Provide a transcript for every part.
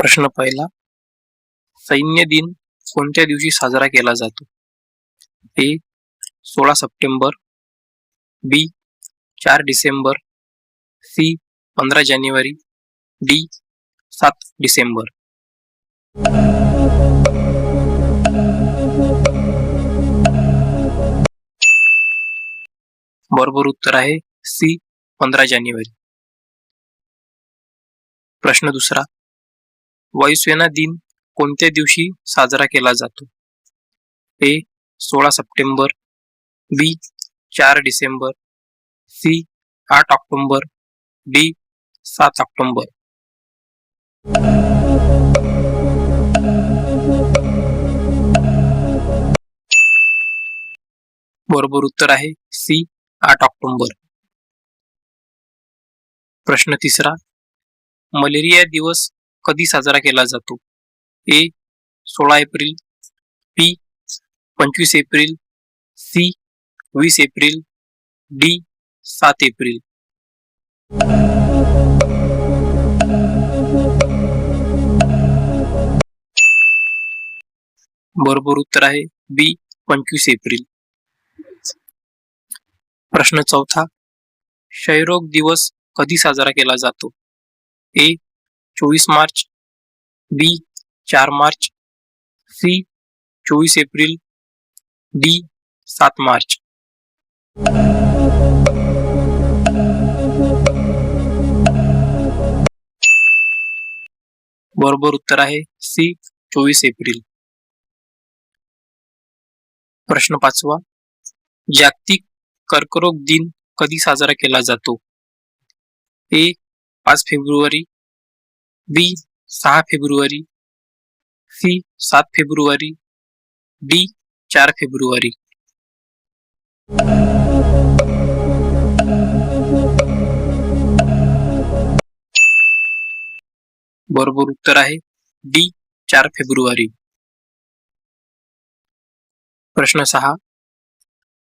प्रश्न पहिला, सैन्य दिन कोणत्या दिवशी साजरा केला जातो? A 16 September, B 4 December, C 15 January, D 7 December. बरोबर उत्तर आहे सी 15 जानेवारी. प्रश्न दुसरा, वायुसेना दिन कोणत्या दिवशी साजरा केला जातो? A 16 September, B 4 December, C 8 October, D 7 October. बरोबर उत्तर आहे सी 8 ऑक्टोबर. प्रश्न तिसरा, मलेरिया दिवस कधी साजरा केला जातो? A 16 April, B 25 April, C 20 April, D 7 April. बरोबर उत्तर आहे बी 25 एप्रिल. प्रश्न चौथा, क्षयरोग दिवस कधी साजरा केला जातो? A 24 March, B 4 March, C 24 April, D 7 March. बरोबर उत्तर आहे सी 24 एप्रिल. प्रश्न पाचवा, जागतिक कर्करोग दिन कधी साजरा केला जातो? ए 5 फेब्रुवारी, बी 6 फेब्रुवारी, सी 7 फेब्रुवारी, डी 4 फेब्रुवारी. बरोबर उत्तर आहे डी 4 फेब्रुवारी. प्रश्न 6,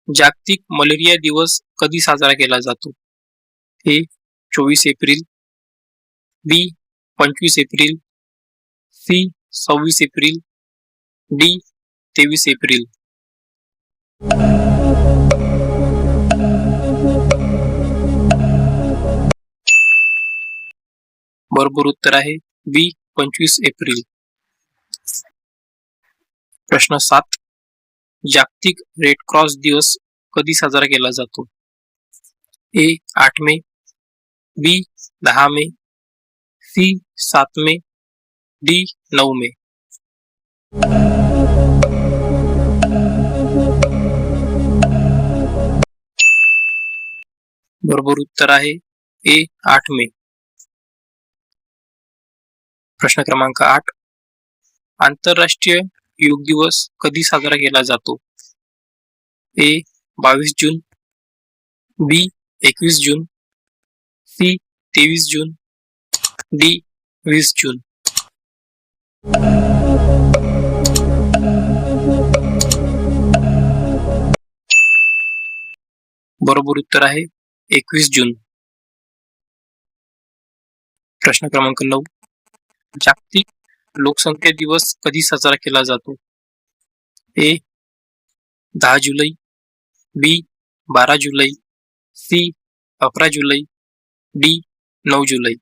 जागतिक मलेरिया दिवस कधी साजरा केला जातो? A 24 April, B 25 April, C 26 April, D 23 April. बरोबर उत्तर आहे बी 25 एप्रिल. प्रश्न 7, जागतिक रेड क्रॉस दिवस कधी साजरा केला जातो? ए 8 मे, बी 10 मे, सी 7 मे, डी 9 मे. बरोबर उत्तर आहे ए 8 मे. प्रश्न क्रमांक 8, आंतरराष्ट्रीय योग दिवस कधी साजरा केला जातो? ए 22 जून, बी 21 जून, सी 23 जून, डी 20 जून. बरोबर उत्तर आहे 21 जून. प्रश्न क्रमांक 9, जागतिक लोकसंख्या दिवस कधी साजरा केला जातो? ए 10 जुलै, बी 12 जुलै, सी 11 जुलै, डी 9 जुलै.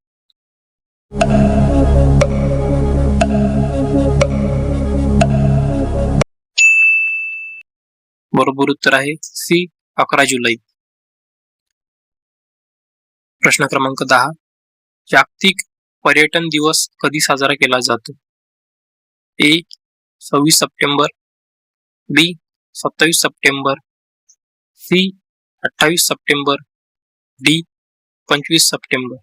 बरोबर उत्तर आहे सी 11 जुलै. प्रश्न क्रमांक 10, जागतिक पर्यटन दिवस कधी साजरा केला जातो? A 26 September, B 27 September, C 28 September, D 25 September.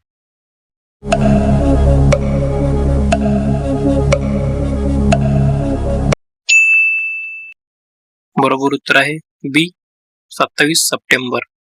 बरोबर उत्तर आहे बी 27 सप्टेंबर.